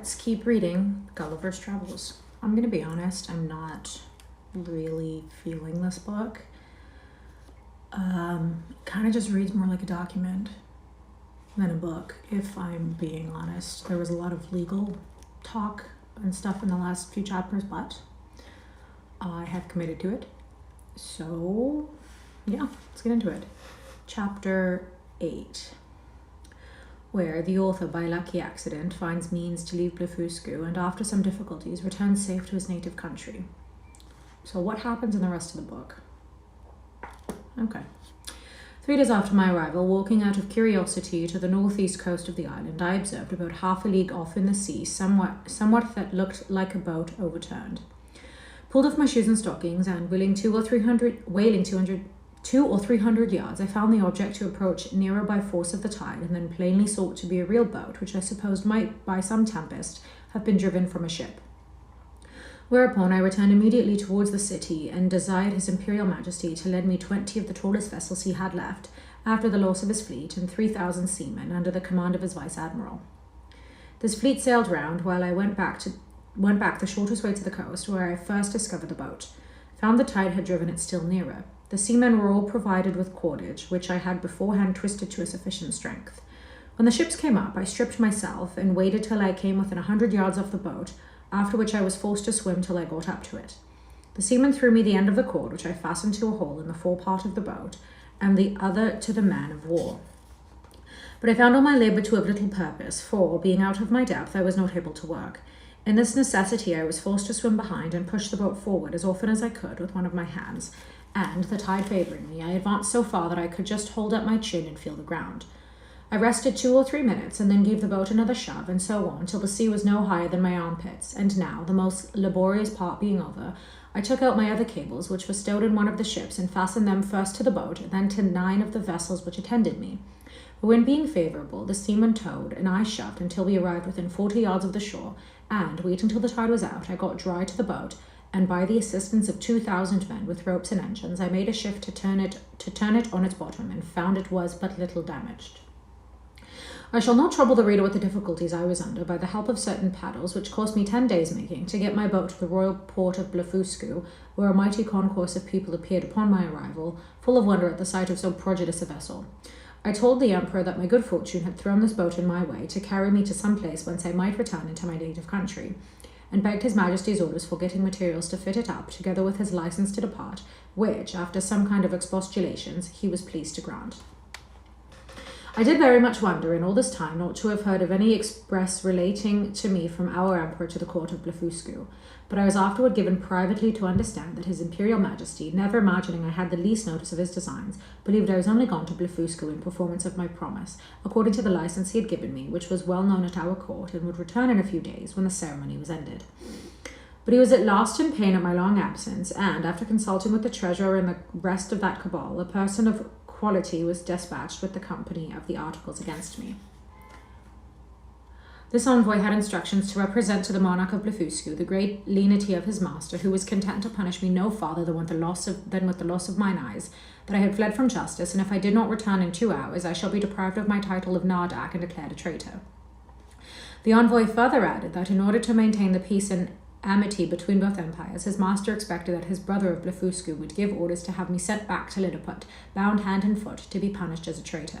let's keep reading Gulliver's Travels. I'm going to be honest, I'm not really feeling this book. Kind of just reads more like a document than a book, if I'm being honest. There was a lot of legal talk and stuff in the last few chapters, but I have committed to it. So, yeah, let's get into it. Chapter 8, where the author, by lucky accident, finds means to leave Blefuscu and after some difficulties returns safe to his native country. So what happens in the rest of the book? Okay. 3 days after my arrival, walking out of curiosity to the northeast coast of the island, I observed about half a league off in the sea somewhat that looked like a boat overturned. Pulled off my shoes and stockings, and wailing 200 or 300 yards, I found the object to approach nearer by force of the tide, and then plainly saw it to be a real boat, which I supposed might, by some tempest, have been driven from a ship. Whereupon I returned immediately towards the city, and desired his Imperial Majesty to lend me 20 of the tallest vessels he had left, after the loss of his fleet, and 3,000 seamen under the command of his Vice-Admiral. This fleet sailed round, while I went back the shortest way to the coast, where I first discovered the boat. Found the tide had driven it still nearer. The seamen were all provided with cordage, which I had beforehand twisted to a sufficient strength. When the ships came up, I stripped myself, and waited till I came within 100 yards of the boat, after which I was forced to swim till I got up to it. The seaman threw me the end of the cord, which I fastened to a hole in the forepart of the boat, and the other to the man of war. But I found all my labour to have little purpose, for, being out of my depth, I was not able to work. In this necessity I was forced to swim behind and push the boat forward as often as I could with one of my hands, and, the tide favouring me, I advanced so far that I could just hold up my chin and feel the ground. I rested 2 or 3 minutes, and then gave the boat another shove, and so on, till the sea was no higher than my armpits, and now, the most laborious part being over, I took out my other cables, which were stowed in one of the ships, and fastened them first to the boat, and then to 9 of the vessels which attended me. The wind being favourable, the seaman towed, and I shoved until we arrived within 40 yards of the shore, and, waiting till the tide was out, I got dry to the boat, and by the assistance of 2,000 men with ropes and engines, I made a shift to turn it on its bottom, and found it was but little damaged. I shall not trouble the reader with the difficulties I was under, by the help of certain paddles, which cost me 10 days making, to get my boat to the royal port of Blefuscu, where a mighty concourse of people appeared upon my arrival, full of wonder at the sight of so prodigious a vessel. I told the emperor that my good fortune had thrown this boat in my way, to carry me to some place whence I might return into my native country, and begged his majesty's orders for getting materials to fit it up, together with his license to depart, which, after some kind of expostulations, he was pleased to grant. I did very much wonder, in all this time, not to have heard of any express relating to me from our emperor to the court of Blefuscu, but I was afterward given privately to understand that his Imperial Majesty, never imagining I had the least notice of his designs, believed I was only gone to Blefuscu in performance of my promise, according to the license he had given me, which was well known at our court, and would return in a few days, when the ceremony was ended. But he was at last in pain at my long absence, and, after consulting with the treasurer and the rest of that cabal, a person of quality was despatched with the company of the articles against me. This envoy had instructions to represent to the monarch of Blefuscu the great lenity of his master, who was content to punish me no farther than with the loss of mine eyes, that I had fled from justice, and if I did not return in 2 hours, I shall be deprived of my title of Nardak and declared a traitor. The envoy further added that, in order to maintain the peace and amity between both empires, his master expected that his brother of Blefuscu would give orders to have me sent back to Lilliput, bound hand and foot, to be punished as a traitor.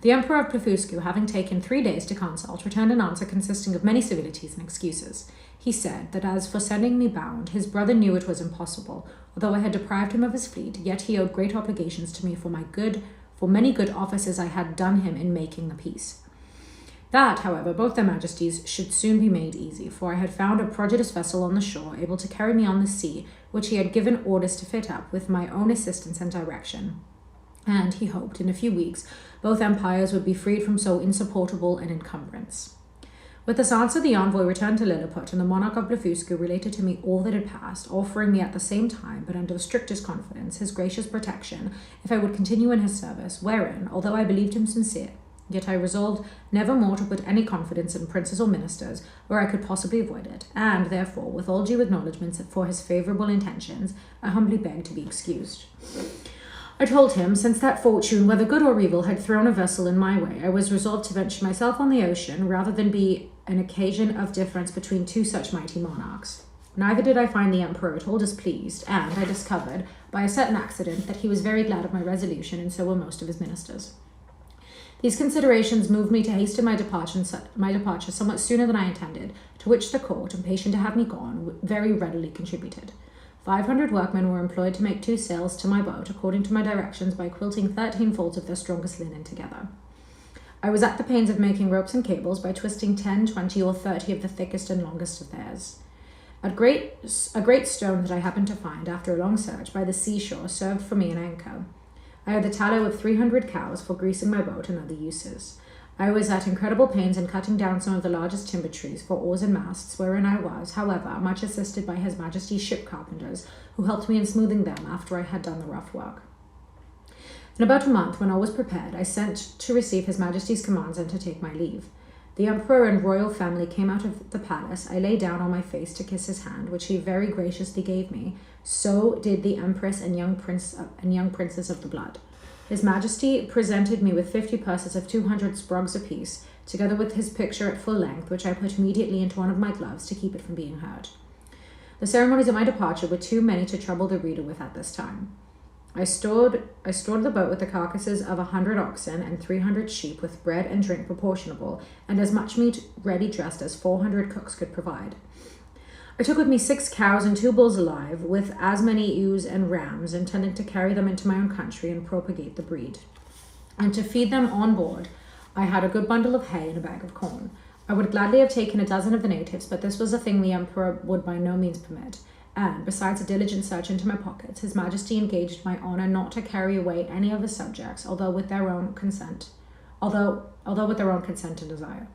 The Emperor of Blefuscu, having taken 3 days to consult, returned an answer consisting of many civilities and excuses. He said that as for sending me bound, his brother knew it was impossible. Although I had deprived him of his fleet, yet he owed great obligations to me for many good offices I had done him in making the peace. That, however, both their majesties should soon be made easy, for I had found a prodigious vessel on the shore, able to carry me on the sea, which he had given orders to fit up, with my own assistance and direction. And, he hoped, in a few weeks, both empires would be freed from so insupportable an encumbrance. With this answer, the envoy returned to Lilliput, and the monarch of Blefuscu related to me all that had passed, offering me at the same time, but under the strictest confidence, his gracious protection, if I would continue in his service, wherein, although I believed him sincere, yet I resolved never more to put any confidence in princes or ministers where I could possibly avoid it, and, therefore, with all due acknowledgments for his favourable intentions, I humbly begged to be excused. I told him, since that fortune, whether good or evil, had thrown a vessel in my way, I was resolved to venture myself on the ocean rather than be an occasion of difference between two such mighty monarchs. Neither did I find the emperor at all displeased, and I discovered, by a certain accident, that he was very glad of my resolution, and so were most of his ministers. These considerations moved me to hasten my departure somewhat sooner than I intended, to which the court, impatient to have me gone, very readily contributed. 500 workmen were employed to make 2 sails to my boat, according to my directions, by quilting 13 folds of their strongest linen together. I was at the pains of making ropes and cables by twisting 10, 20, or 30 of the thickest and longest of theirs. A great stone that I happened to find, after a long search, by the seashore served for me an anchor. I had the tallow of 300 cows for greasing my boat and other uses. I was at incredible pains in cutting down some of the largest timber trees for oars and masts, wherein I was, however, much assisted by His Majesty's ship carpenters, who helped me in smoothing them after I had done the rough work. In about a month, when all was prepared, I sent to receive His Majesty's commands and to take my leave. The emperor and royal family came out of the palace. I lay down on my face to kiss his hand, which he very graciously gave me. So did the empress and young princes of the blood. His Majesty presented me with 50 purses of 200 sprugs apiece, together with his picture at full length, which I put immediately into one of my gloves to keep it from being hurt. The ceremonies of my departure were too many to trouble the reader with at this time. I stored the boat with the carcasses of 100 oxen and 300 sheep, with bread and drink proportionable, and as much meat ready dressed as 400 cooks could provide. I took with me 6 cows and 2 bulls alive, with as many ewes and rams, intending to carry them into my own country and propagate the breed. And to feed them on board, I had a good bundle of hay and a bag of corn. I would gladly have taken a dozen of the natives, but this was a thing the emperor would by no means permit. And, besides a diligent search into my pockets, His Majesty engaged my honour not to carry away any of his subjects, although with their own consent and desire.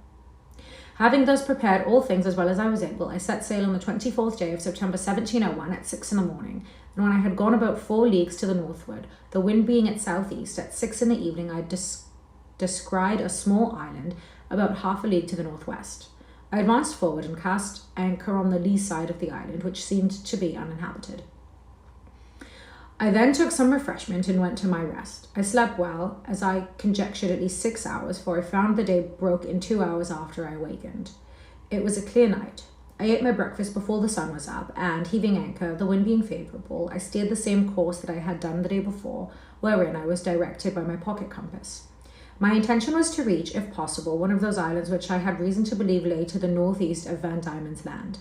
Having thus prepared all things as well as I was able, I set sail on the 24th day of September 1701 at 6 in the morning, and when I had gone about 4 leagues to the northward, the wind being at southeast, at 6 in the evening I descried a small island about half a league to the northwest. I advanced forward and cast anchor on the lee side of the island, which seemed to be uninhabited. I then took some refreshment and went to my rest. I slept well, as I conjectured at least 6 hours, for I found the day broke in 2 hours after I awakened. It was a clear night. I ate my breakfast before the sun was up, and, heaving anchor, the wind being favourable, I steered the same course that I had done the day before, wherein I was directed by my pocket compass. My intention was to reach, if possible, one of those islands which I had reason to believe lay to the northeast of Van Diemen's Land.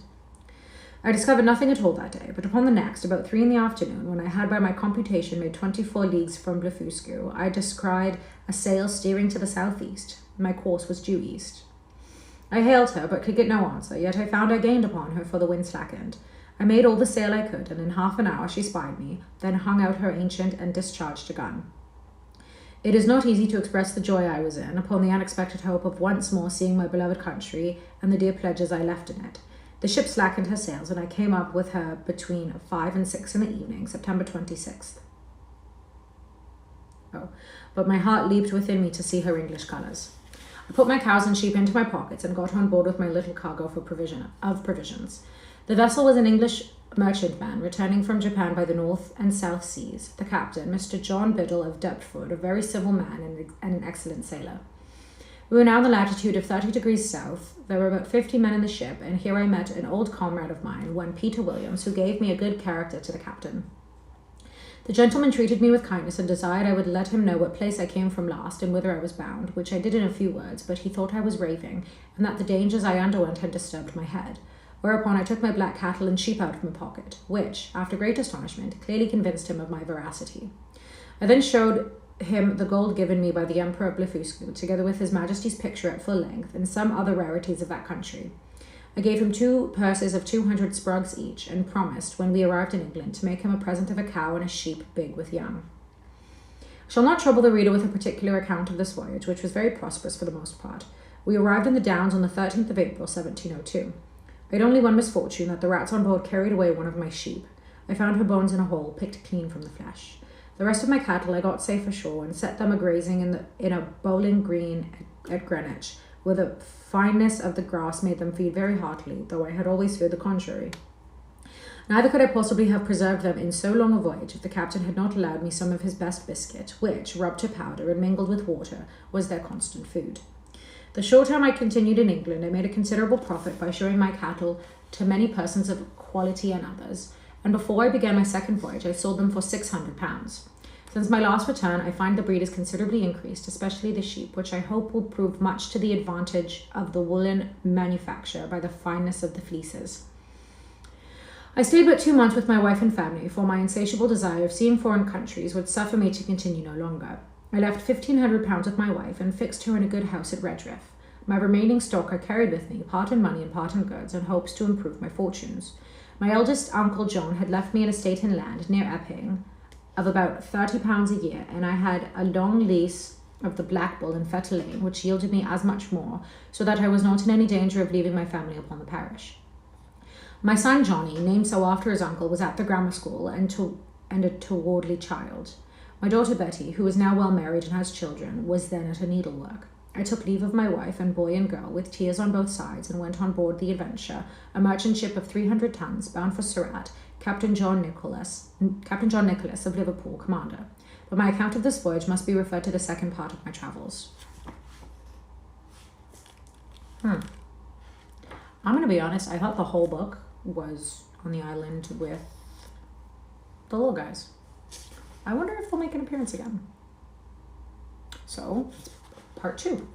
I discovered nothing at all that day, but upon the next, about 3 in the afternoon, when I had by my computation made 24 leagues from Blefuscu, I descried a sail steering to the southeast. My course was due east. I hailed her, but could get no answer, yet I found I gained upon her, for the wind slackened. I made all the sail I could, and in half an hour she spied me, then hung out her ancient and discharged a gun. It is not easy to express the joy I was in, upon the unexpected hope of once more seeing my beloved country, and the dear pledges I left in it. The ship slackened her sails, and I came up with her between 5 and 6 in the evening, September 26th. But my heart leaped within me to see her English colours. I put my cows and sheep into my pockets and got on board with my little cargo of provisions. The vessel was an English merchantman returning from Japan by the North and South Seas. The captain, Mr. John Biddle of Deptford, a very civil man and an excellent sailor. We were now in the latitude of 30 degrees south. There were about 50 men in the ship, and here I met an old comrade of mine, one Peter Williams, who gave me a good character to the captain. The gentleman treated me with kindness and desired I would let him know what place I came from last and whither I was bound, which I did in a few words, but he thought I was raving, and that the dangers I underwent had disturbed my head. Whereupon I took my black cattle and sheep out of my pocket, which, after great astonishment, clearly convinced him of my veracity. I then showed him the gold given me by the Emperor of Blefuscu, together with His Majesty's picture at full length, and some other rarities of that country. I gave him 2 purses of 200 sprugs each, and promised, when we arrived in England, to make him a present of a cow and a sheep big with young. I shall not trouble the reader with a particular account of this voyage, which was very prosperous for the most part. We arrived in the Downs on the 13th of April, 1702. I had only one misfortune, that the rats on board carried away one of my sheep. I found her bones in a hole, picked clean from the flesh. The rest of my cattle I got safe ashore, and set them a-grazing in a bowling green at Greenwich, where the fineness of the grass made them feed very heartily, though I had always feared the contrary. Neither could I possibly have preserved them in so long a voyage if the captain had not allowed me some of his best biscuit, which, rubbed to powder and mingled with water, was their constant food. The short time I continued in England, I made a considerable profit by showing my cattle to many persons of quality and others, and before I began my second voyage, I sold them for £600. Since my last return, I find the breed has considerably increased, especially the sheep, which I hope will prove much to the advantage of the woolen manufacture by the fineness of the fleeces. I stayed but 2 months with my wife and family, for my insatiable desire of seeing foreign countries would suffer me to continue no longer. I left £1,500 with my wife and fixed her in a good house at Redriff. My remaining stock I carried with me, part in money and part in goods, in hopes to improve my fortunes. My eldest uncle John had left me an estate in land near Epping of about £30 a year, and I had a long lease of the Black Bull in Fetter Lane, which yielded me as much more, so that I was not in any danger of leaving my family upon the parish. My son Johnny, named so after his uncle, was at the grammar school and a towardly child. My daughter Betty, who is now well married and has children, was then at her needlework. I took leave of my wife and boy and girl with tears on both sides and went on board the Adventure, a merchant ship of 300 tons, bound for Surat, Captain John Nicholas of Liverpool, commander. But my account of this voyage must be referred to the second part of my travels. I'm going to be honest, I thought the whole book was on the island with the little guys. I wonder if they'll make an appearance again. So, part 2,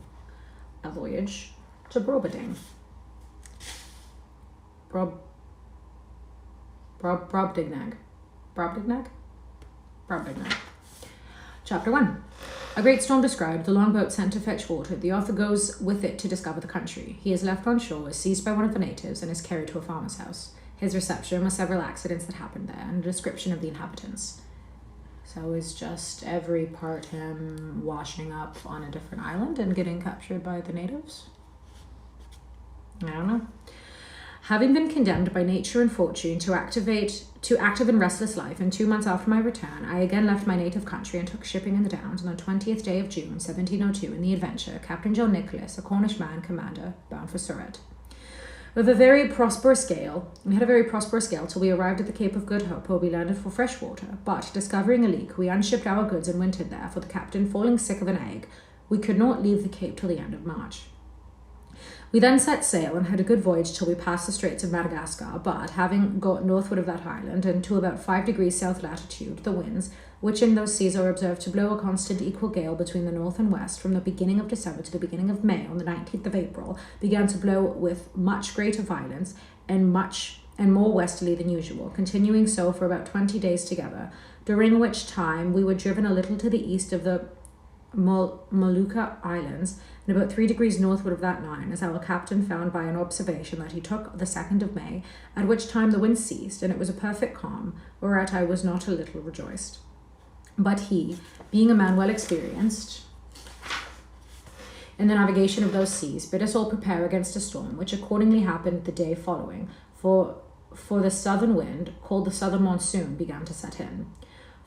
A Voyage to Brobdingnag. Brobdingnag. Chapter 1. A great storm described, the longboat sent to fetch water. The author goes with it to discover the country. He is left on shore, is seized by one of the natives, and is carried to a farmer's house. His reception with several accidents that happened there, and a description of the inhabitants. So it's just every part him washing up on a different island and getting captured by the natives? I don't know. Having been condemned by nature and fortune to active and restless life, and 2 months after my return, I again left my native country and took shipping in the Downs on the 20th day of June, 1702, in the Adventure, Captain John Nicholas, a Cornish man, commander, bound for Surat. We had a very prosperous gale till we arrived at the Cape of Good Hope, where we landed for fresh water, but, discovering a leak, we unshipped our goods and wintered there, for the captain falling sick of an egg, we could not leave the Cape till the end of March. We then set sail and had a good voyage till we passed the Straits of Madagascar, but, having got northward of that island, and to about 5 degrees south latitude, the winds, which in those seas are observed to blow a constant equal gale between the north and west, from the beginning of December to the beginning of May, on the 19th of April, began to blow with much greater violence and more westerly than usual, continuing so for about 20 days together, during which time we were driven a little to the east of the Molucca Islands, and about 3 degrees northward of that line, as our captain found by an observation that he took the 2nd of May, at which time the wind ceased, and it was a perfect calm, whereat I was not a little rejoiced. But he, being a man well experienced in the navigation of those seas, bid us all prepare against a storm, which accordingly happened the day following, for the southern wind, called the southern monsoon, began to set in.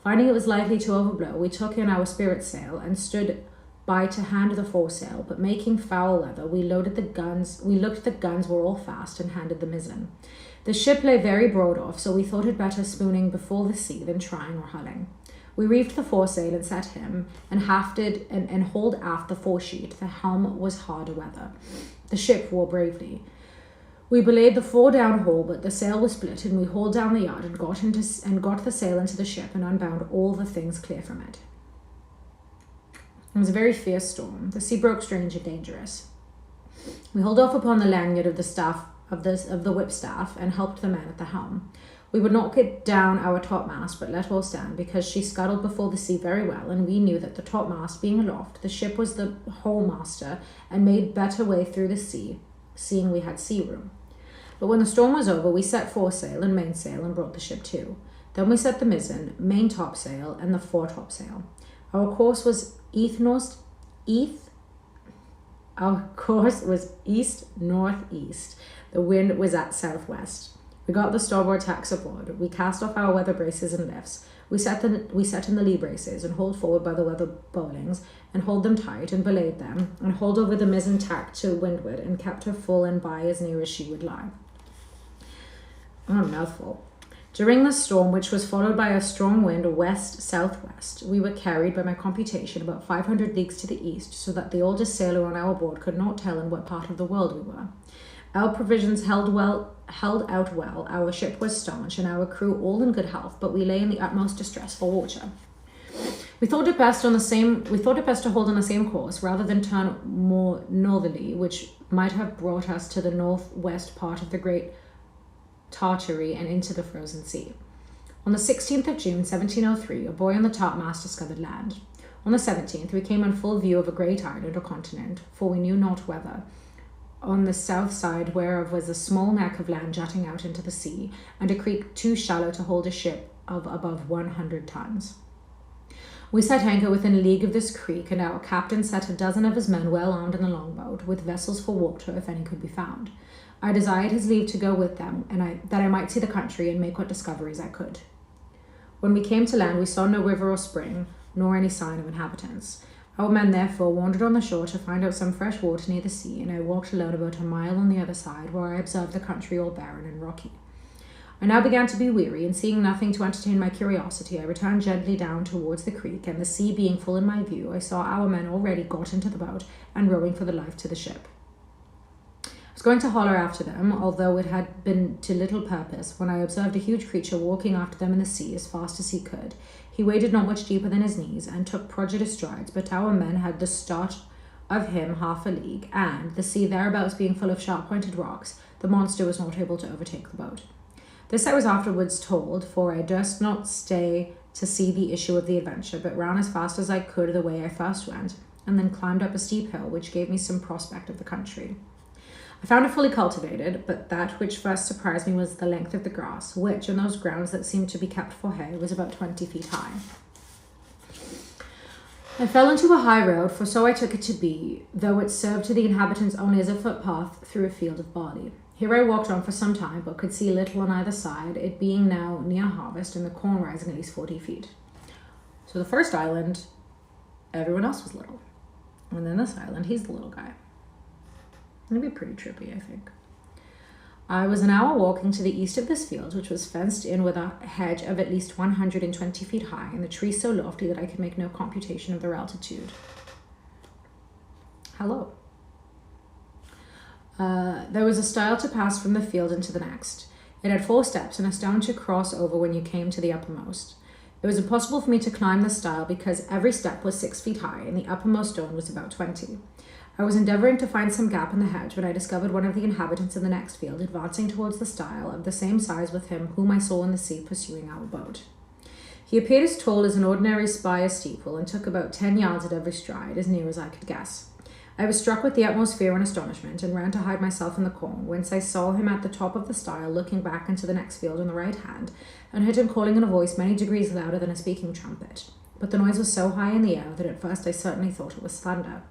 Finding it was likely to overblow, we took in our spritsail and stood by to hand the foresail, but making foul weather, we looked the guns were all fast, and handed the mizzen. The ship lay very broad off, so we thought it better spooning before the sea than trying or hulling. We reefed the foresail and set him, and hafted and hauled aft the foresheet. The helm was harder weather. The ship wore bravely. We belayed the fore down haul, but the sail was split, and we hauled down the yard and got the sail into the ship and unbound all the things clear from it. It was a very fierce storm. The sea broke strange and dangerous. We hauled off upon the lanyard of the whipstaff and helped the man at the helm. We would not get down our topmast, but let all stand, because she scuttled before the sea very well, and we knew that the topmast being aloft, the ship was the whole master, and made better way through the sea, seeing we had sea room. But when the storm was over, we set foresail and mainsail and brought the ship to. Then we set the mizzen, main topsail, and the fore topsail. Our course was east-northeast. The wind was at southwest. We got the starboard tacks aboard. We cast off our weather braces and lifts. We set in the lee braces and hauled forward by the weather bowlings, and hauled them tight and belayed them, and hauled over the mizzen tack to windward, and kept her full and by as near as she would lie. Oh, a mouthful. During the storm, which was followed by a strong wind west-southwest, we were carried, by my computation, about 500 leagues to the east, so that the oldest sailor on our board could not tell in what part of the world we were. Our provisions held out well, our ship was staunch, and our crew all in good health, but we lay in the utmost distress for water. We thought it best to hold on the same course rather than turn more northerly, which might have brought us to the northwest part of the Great Tartary and into the frozen sea. On the 16th of June, 1703, a boy on the topmast discovered land. On the 17th, we came in full view of a great island or continent, for we knew not whether, on the south side whereof was a small neck of land jutting out into the sea, and a creek too shallow to hold a ship of above 100 tons. We set anchor within a league of this creek, and our captain set a dozen of his men well armed in the longboat, with vessels for water if any could be found. I desired his leave to go with them, and that I might see the country and make what discoveries I could. When we came to land, we saw no river or spring, nor any sign of inhabitants. Our men therefore wandered on the shore to find out some fresh water near the sea, and I walked alone about a mile on the other side, where I observed the country all barren and rocky. I now began to be weary, and seeing nothing to entertain my curiosity, I returned gently down towards the creek, and the sea being full in my view, I saw our men already got into the boat and rowing for the life to the ship. I was going to holler after them, although it had been to little purpose, when I observed a huge creature walking after them in the sea as fast as he could. He waded not much deeper than his knees, and took prodigious strides, but our men had the start of him half a league, and, the sea thereabouts being full of sharp-pointed rocks, the monster was not able to overtake the boat. This I was afterwards told, for I durst not stay to see the issue of the adventure, but ran as fast as I could the way I first went, and then climbed up a steep hill, which gave me some prospect of the country. I found it fully cultivated, but that which first surprised me was the length of the grass, which, in those grounds that seemed to be kept for hay, was about 20 feet high. I fell into a high road, for so I took it to be, though it served to the inhabitants only as a footpath through a field of barley. Here I walked on for some time, but could see little on either side, it being now near harvest and the corn rising at least 40 feet. So the first island, everyone else was little. And then this island, he's the little guy. It'd be pretty trippy, I think. I was an hour walking to the east of this field, which was fenced in with a hedge of at least 120 feet high, and the trees so lofty that I could make no computation of their altitude. Hello. There was a stile to pass from the field into the next. It had 4 steps and a stone to cross over when you came to the uppermost. It was impossible for me to climb the stile because every step was 6 feet high, and the uppermost stone was about 20. I was endeavouring to find some gap in the hedge when I discovered one of the inhabitants in the next field advancing towards the stile, of the same size with him whom I saw in the sea pursuing our boat. He appeared as tall as an ordinary spire steeple, and took about 10 yards at every stride, as near as I could guess. I was struck with the utmost fear and astonishment, and ran to hide myself in the corn, whence I saw him at the top of the stile looking back into the next field on the right hand, and heard him calling in a voice many degrees louder than a speaking trumpet. But the noise was so high in the air that at first I certainly thought it was thunder.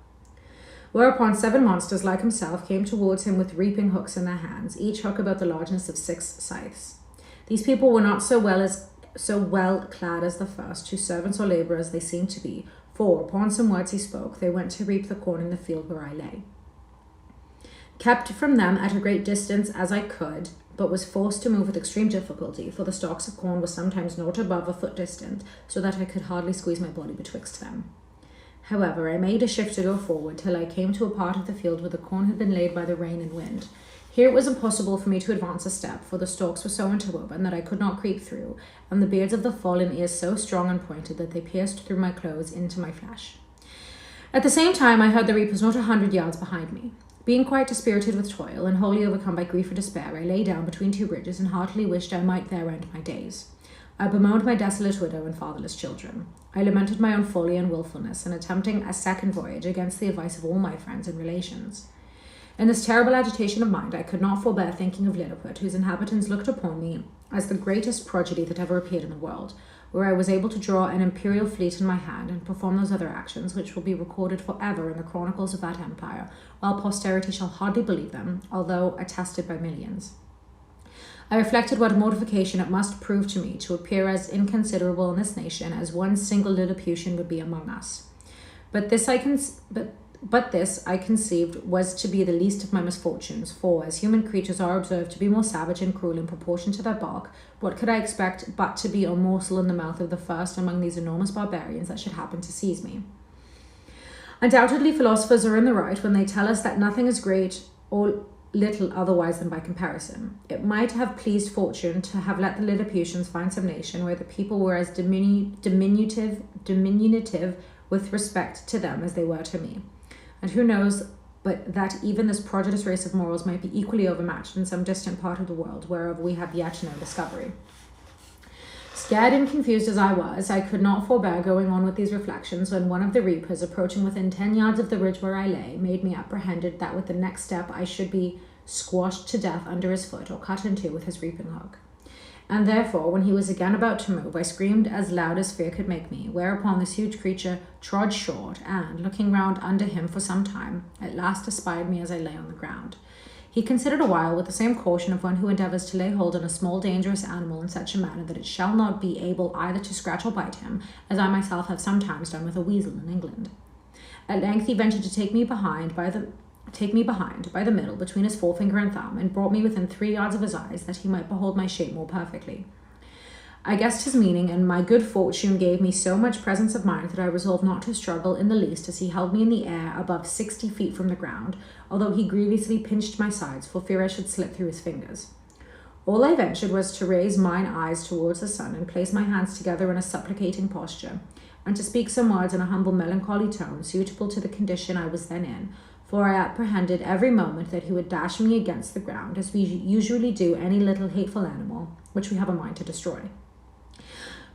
Whereupon 7 monsters like himself came towards him with reaping hooks in their hands, each hook about the largeness of 6 scythes. These people were not so well clad as the first, whose servants or labourers they seemed to be, for, upon some words he spoke, they went to reap the corn in the field where I lay. Kept from them at a great distance as I could, but was forced to move with extreme difficulty, for the stalks of corn were sometimes not above a foot distant, so that I could hardly squeeze my body betwixt them. However, I made a shift to go forward till I came to a part of the field where the corn had been laid by the rain and wind. Here it was impossible for me to advance a step, for the stalks were so interwoven that I could not creep through, and the beards of the fallen ears so strong and pointed that they pierced through my clothes into my flesh. At the same time, I heard the reapers not 100 yards behind me. Being quite dispirited with toil, and wholly overcome by grief and despair, I lay down between 2 bridges, and heartily wished I might there end my days. I bemoaned my desolate widow and fatherless children. I lamented my own folly and wilfulness in attempting a second voyage against the advice of all my friends and relations. In this terrible agitation of mind, I could not forbear thinking of Lilliput, whose inhabitants looked upon me as the greatest prodigy that ever appeared in the world, where I was able to draw an imperial fleet in my hand and perform those other actions which will be recorded forever in the chronicles of that empire, while posterity shall hardly believe them, although attested by millions. I reflected what a mortification it must prove to me to appear as inconsiderable in this nation as one single Lilliputian would be among us. But But this, I conceived, was to be the least of my misfortunes, for, as human creatures are observed to be more savage and cruel in proportion to their bulk, what could I expect but to be a morsel in the mouth of the first among these enormous barbarians that should happen to seize me? Undoubtedly, philosophers are in the right when they tell us that nothing is great or little otherwise than by comparison. It might have pleased fortune to have let the Lilliputians find some nation where the people were as diminutive with respect to them as they were to me. And who knows but that even this prodigious race of morals might be equally overmatched in some distant part of the world, whereof we have yet no discovery. Scared and confused as I was, I could not forbear going on with these reflections when one of the reapers, approaching within 10 yards of the ridge where I lay, made me apprehended that with the next step I should be squashed to death under his foot or cut in two with his reaping hook. And therefore, when he was again about to move, I screamed as loud as fear could make me, whereupon this huge creature trod short, and, looking round under him for some time, at last espied me as I lay on the ground. He considered a while with the same caution of one who endeavours to lay hold on a small dangerous animal in such a manner that it shall not be able either to scratch or bite him, as I myself have sometimes done with a weasel in England. At length he ventured to take me behind by the middle between his forefinger and thumb, and brought me within 3 yards of his eyes, that he might behold my shape more perfectly. I guessed his meaning, and my good fortune gave me so much presence of mind that I resolved not to struggle in the least as he held me in the air above 60 feet from the ground, although he grievously pinched my sides for fear I should slip through his fingers. All I ventured was to raise mine eyes towards the sun and place my hands together in a supplicating posture, and to speak some words in a humble melancholy tone suitable to the condition I was then in, for I apprehended every moment that he would dash me against the ground, as we usually do any little hateful animal which we have a mind to destroy.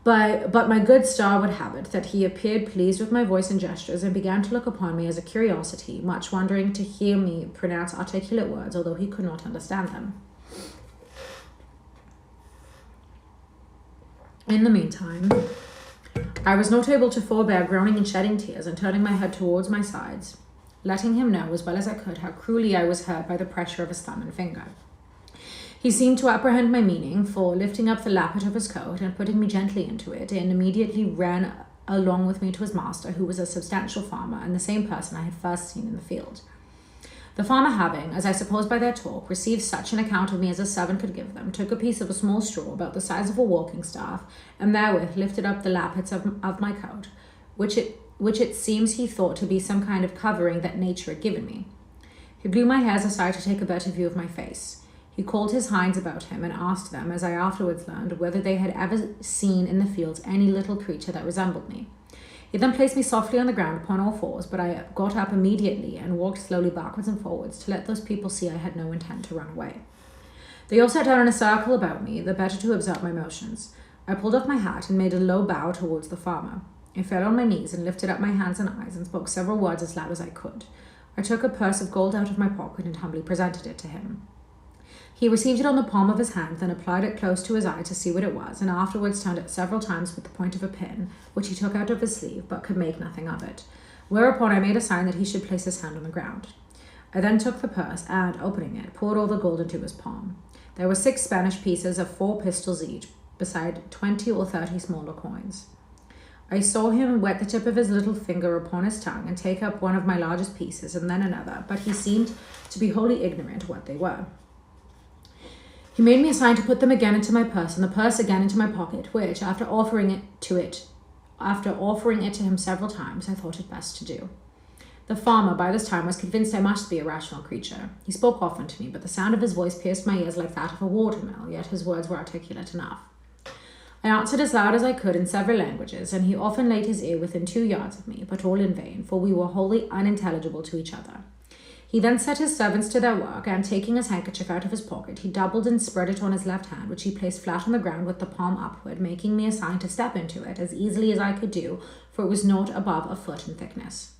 But my good star would have it that he appeared pleased with my voice and gestures, and began to look upon me as a curiosity, much wondering to hear me pronounce articulate words, although he could not understand them. In the meantime, I was not able to forbear groaning and shedding tears, and turning my head towards my sides, letting him know as well as I could how cruelly I was hurt by the pressure of his thumb and finger. He seemed to apprehend my meaning, for, lifting up the lappet of his coat and putting me gently into it, and immediately ran along with me to his master, who was a substantial farmer, and the same person I had first seen in the field. The farmer having, as I suppose by their talk, received such an account of me as a servant could give them, took a piece of a small straw about the size of a walking staff, and therewith lifted up the lappets of my coat, which it seems he thought to be some kind of covering that nature had given me. He blew my hairs aside to take a better view of my face. He called his hinds about him and asked them, as I afterwards learned, whether they had ever seen in the fields any little creature that resembled me. He then placed me softly on the ground upon all fours, but I got up immediately and walked slowly backwards and forwards to let those people see I had no intent to run away. They all sat down in a circle about me, the better to observe my motions. I pulled off my hat and made a low bow towards the farmer. I fell on my knees and lifted up my hands and eyes and spoke several words as loud as I could. I took a purse of gold out of my pocket and humbly presented it to him. He received it on the palm of his hand, then applied it close to his eye to see what it was, and afterwards turned it several times with the point of a pin, which he took out of his sleeve, but could make nothing of it. Whereupon I made a sign that he should place his hand on the ground. I then took the purse, and, opening it, poured all the gold into his palm. There were 6 Spanish pieces of 4 pistols each, beside 20 or 30 smaller coins. I saw him wet the tip of his little finger upon his tongue, and take up one of my largest pieces, and then another, but he seemed to be wholly ignorant what they were. He made me a sign to put them again into my purse, and the purse again into my pocket, which, after offering it to him several times, I thought it best to do. The farmer, by this time, was convinced I must be a rational creature. He spoke often to me, but the sound of his voice pierced my ears like that of a watermill, yet his words were articulate enough. I answered as loud as I could in several languages, and he often laid his ear within 2 yards of me, but all in vain, for we were wholly unintelligible to each other. He then set his servants to their work, and taking his handkerchief out of his pocket, he doubled and spread it on his left hand, which he placed flat on the ground with the palm upward, making me a sign to step into it as easily as I could do, for it was not above a foot in thickness.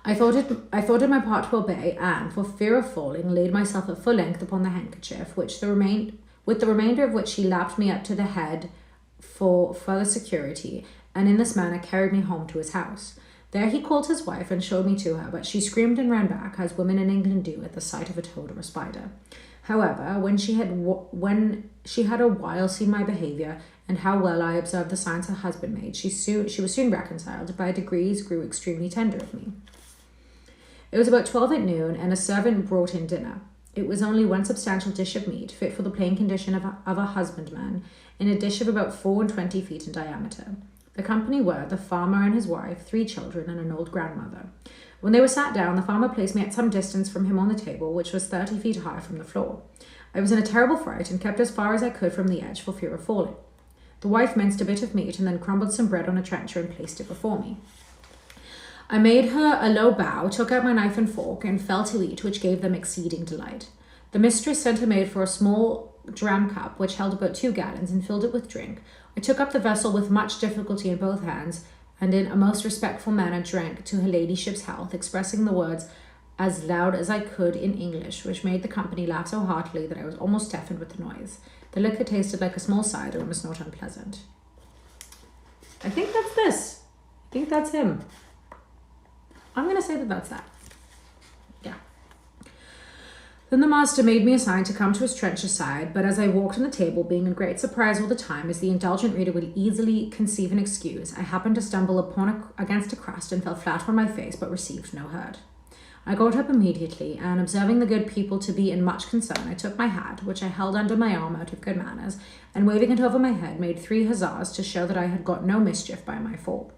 I thought it my part to obey, and, for fear of falling, laid myself at full length upon the handkerchief, with the remainder of which he lapped me up to the head for further security, and in this manner carried me home to his house. There he called his wife and showed me to her, but she screamed and ran back, as women in England do at the sight of a toad or a spider. However, when she had a while seen my behaviour and how well I observed the signs her husband made, she was soon reconciled, by degrees grew extremely tender of me. It was about 12 at noon, and a servant brought in dinner. It was only one substantial dish of meat, fit for the plain condition of a husbandman, in a dish of about 24 feet in diameter. The company were the farmer and his wife, 3 children, and an old grandmother. When they were sat down, the farmer placed me at some distance from him on the table, which was 30 feet high from the floor. I was in a terrible fright and kept as far as I could from the edge for fear of falling. The wife minced a bit of meat and then crumbled some bread on a trencher and placed it before me. I made her a low bow, took out my knife and fork, and fell to eat, which gave them exceeding delight. The mistress sent her maid for a small dram cup, which held about 2 gallons, and filled it with drink. I took up the vessel with much difficulty in both hands, and in a most respectful manner drank to her ladyship's health, expressing the words as loud as I could in English, which made the company laugh so heartily that I was almost deafened with the noise. The liquor tasted like a small cider and was not unpleasant. I think that's this. I think that's him. I'm going to say that that's that. Yeah. Then the master made me a sign to come to his trencher side, but as I walked on the table, being in great surprise all the time, as the indulgent reader will easily conceive and excuse, I happened to stumble against a crust and fell flat on my face, but received no hurt. I got up immediately, and observing the good people to be in much concern, I took my hat, which I held under my arm out of good manners, and waving it over my head, made 3 huzzas to show that I had got no mischief by my fall.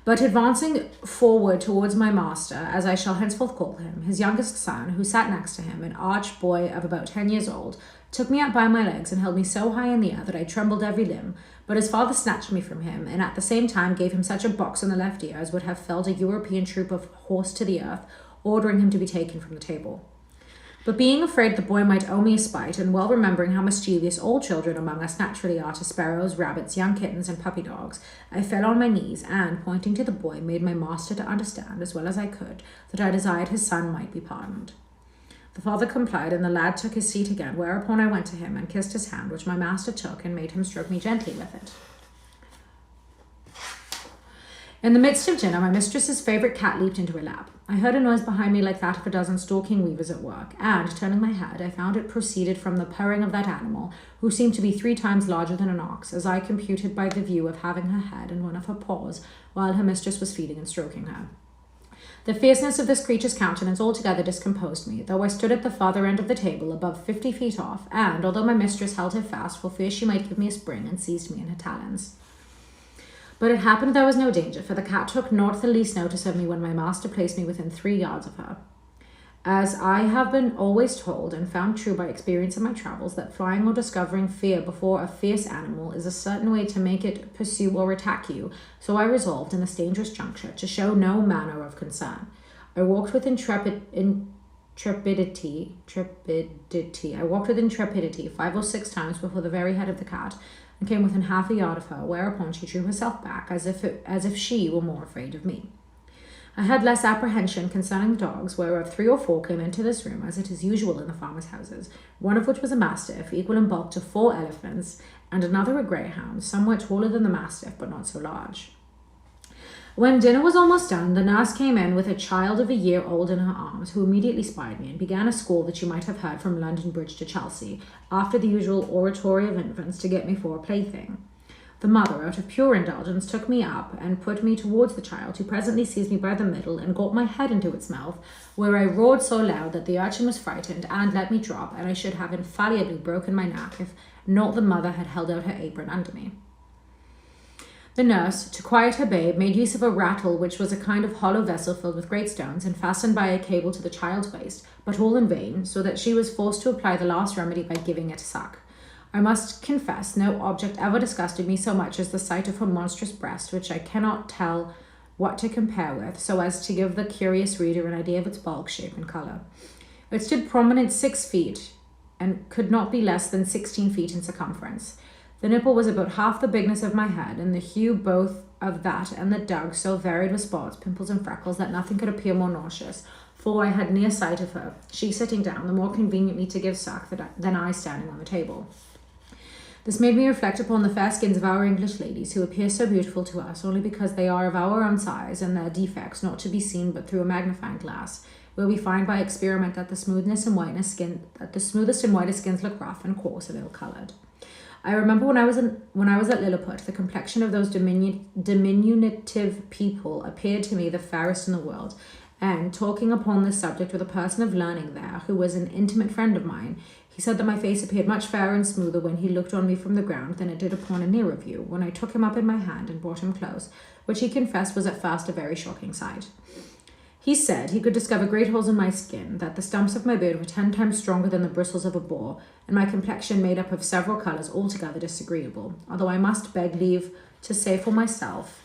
But advancing forward towards my master, as I shall henceforth call him, his youngest son, who sat next to him, an arch boy of about 10 years old, took me up by my legs and held me so high in the air that I trembled every limb, but his father snatched me from him, and at the same time gave him such a box on the left ear as would have felled a European troop of horse to the earth, ordering him to be taken from the table. But being afraid the boy might owe me a spite, and well remembering how mischievous all children among us naturally are to sparrows, rabbits, young kittens, and puppy dogs, I fell on my knees, and, pointing to the boy, made my master to understand, as well as I could, that I desired his son might be pardoned. The father complied, and the lad took his seat again, whereupon I went to him and kissed his hand, which my master took, and made him stroke me gently with it. In the midst of dinner, my mistress's favourite cat leaped into her lap. I heard a noise behind me like that of a dozen stalking weavers at work, and, turning my head, I found it proceeded from the purring of that animal, who seemed to be 3 times larger than an ox, as I computed by the view of having her head and one of her paws, while her mistress was feeding and stroking her. The fierceness of this creature's countenance altogether discomposed me, though I stood at the farther end of the table, above 50 feet off, and, although my mistress held her fast for fear she might give me a spring, and seized me in her talons. But it happened there was no danger, for the cat took not the least notice of me when my master placed me within 3 yards of her. As I have been always told, and found true by experience in my travels, that flying or discovering fear before a fierce animal is a certain way to make it pursue or attack you, so I resolved, in this dangerous juncture, to show no manner of concern. I walked with intrepidity 5 or 6 times before the very head of the cat, and came within half a yard of her, whereupon she drew herself back, as if she were more afraid of me. I had less apprehension concerning the dogs, whereof 3 or 4 came into this room, as it is usual in the farmers' houses, one of which was a mastiff, equal in bulk to 4 elephants, and another a greyhound, somewhat taller than the mastiff, but not so large. When dinner was almost done, the nurse came in with a child of a year old in her arms, who immediately spied me, and began a squall that you might have heard from London Bridge to Chelsea, after the usual oratory of infants, to get me for a plaything. The mother, out of pure indulgence, took me up and put me towards the child, who presently seized me by the middle and got my head into its mouth, where I roared so loud that the urchin was frightened and let me drop, and I should have infallibly broken my neck if not the mother had held out her apron under me. The nurse, to quiet her babe, made use of a rattle, which was a kind of hollow vessel filled with great stones, and fastened by a cable to the child's waist, but all in vain, so that she was forced to apply the last remedy by giving it a suck. I must confess no object ever disgusted me so much as the sight of her monstrous breast, which I cannot tell what to compare with, so as to give the curious reader an idea of its bulk, shape, and colour. It stood prominent 6 feet, and could not be less than 16 feet in circumference. The nipple was about half the bigness of my head, and the hue both of that and the dug so varied with spots, pimples, and freckles that nothing could appear more nauseous, for I had near sight of her, she sitting down, the more conveniently to give suck than I standing on the table. This made me reflect upon the fair skins of our English ladies, who appear so beautiful to us only because they are of our own size, and their defects not to be seen but through a magnifying glass, where we find by experiment that the smoothest and whitest skins look rough and coarse and ill-colored. I remember when I was at Lilliput, the complexion of those diminutive people appeared to me the fairest in the world, and talking upon this subject with a person of learning there, who was an intimate friend of mine, he said that my face appeared much fairer and smoother when he looked on me from the ground than it did upon a nearer view, when I took him up in my hand and brought him close, which he confessed was at first a very shocking sight. He said he could discover great holes in my skin, that the stumps of my beard were 10 times stronger than the bristles of a boar, and my complexion made up of several colours altogether disagreeable, although I must beg leave to say for myself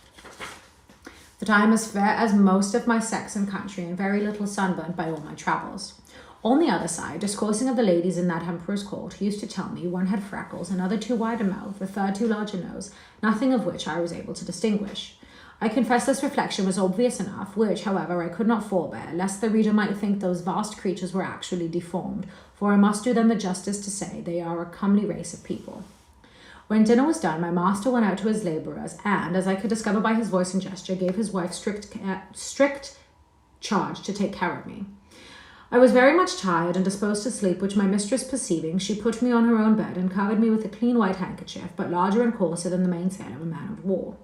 that I am as fair as most of my sex and country, and very little sunburnt by all my travels. On the other side, discoursing of the ladies in that emperor's court, he used to tell me one had freckles, another too wide a mouth, the third too large a nose, nothing of which I was able to distinguish. I confess this reflection was obvious enough, which, however, I could not forbear, lest the reader might think those vast creatures were actually deformed, for I must do them the justice to say they are a comely race of people. When dinner was done, my master went out to his labourers, and, as I could discover by his voice and gesture, gave his wife strict charge to take care of me. I was very much tired and disposed to sleep, which my mistress perceiving, she put me on her own bed and covered me with a clean white handkerchief, but larger and coarser than the mainsail of a man of war.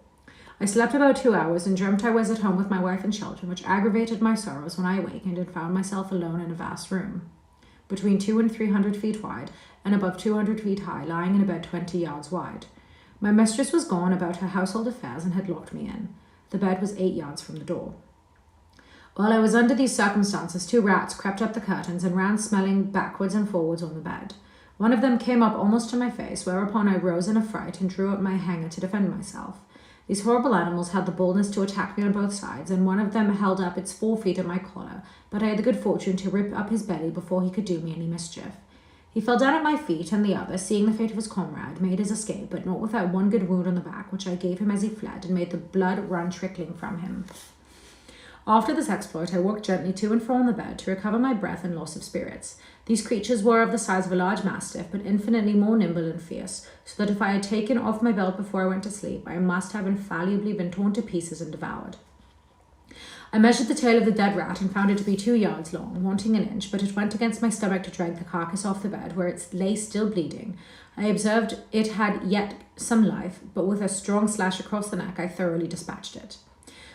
I slept about 2 hours and dreamt I was at home with my wife and children, which aggravated my sorrows when I awakened and found myself alone in a vast room, between 200 and 300 feet wide and above 200 feet high, lying in a bed 20 yards wide. My mistress was gone about her household affairs and had locked me in. The bed was 8 yards from the door. While I was under these circumstances, 2 rats crept up the curtains and ran smelling backwards and forwards on the bed. One of them came up almost to my face, whereupon I rose in a fright and drew out my hanger to defend myself. These horrible animals had the boldness to attack me on both sides, and one of them held up its 4 feet at my collar, but I had the good fortune to rip up his belly before he could do me any mischief. He fell down at my feet, and the other, seeing the fate of his comrade, made his escape, but not without one good wound on the back, which I gave him as he fled, and made the blood run trickling from him. After this exploit, I walked gently to and fro on the bed to recover my breath and loss of spirits. These creatures were of the size of a large mastiff, but infinitely more nimble and fierce, so that if I had taken off my belt before I went to sleep, I must have infallibly been torn to pieces and devoured. I measured the tail of the dead rat and found it to be 2 yards long, wanting an inch, but it went against my stomach to drag the carcass off the bed, where it lay still bleeding. I observed it had yet some life, but with a strong slash across the neck, I thoroughly dispatched it.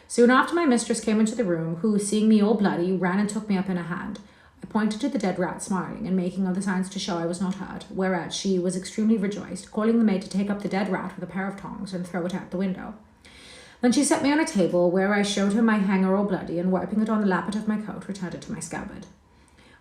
Soon after, my mistress came into the room, who, seeing me all bloody, ran and took me up in a hand. I pointed to the dead rat, smiling, and making other signs to show I was not hurt, whereat she was extremely rejoiced, calling the maid to take up the dead rat with a pair of tongs and throw it out the window. Then she set me on a table, where I showed her my hanger all bloody, and wiping it on the lappet of my coat, returned it to my scabbard.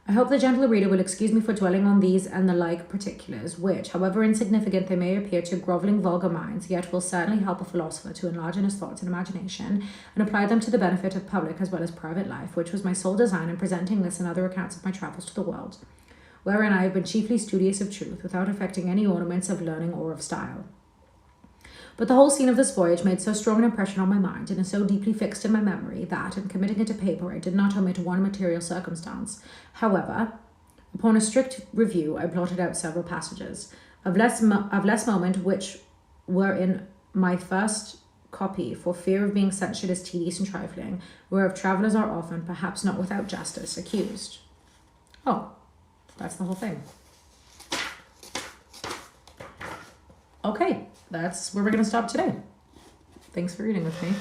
I hope the gentle reader will excuse me for dwelling on these and the like particulars, which, however insignificant they may appear to grovelling vulgar minds, yet will certainly help a philosopher to enlarge in his thoughts and imagination, and apply them to the benefit of public as well as private life, which was my sole design in presenting this and other accounts of my travels to the world, wherein I have been chiefly studious of truth, without affecting any ornaments of learning or of style. But the whole scene of this voyage made so strong an impression on my mind, and is so deeply fixed in my memory, that, in committing it to paper, I did not omit one material circumstance. However, upon a strict review, I blotted out several passages of less moment, which were in my first copy, for fear of being censured as tedious and trifling, whereof travellers are often, perhaps not without justice, accused. Oh, that's the whole thing. Okay. That's where we're going to stop today. Thanks for reading with me.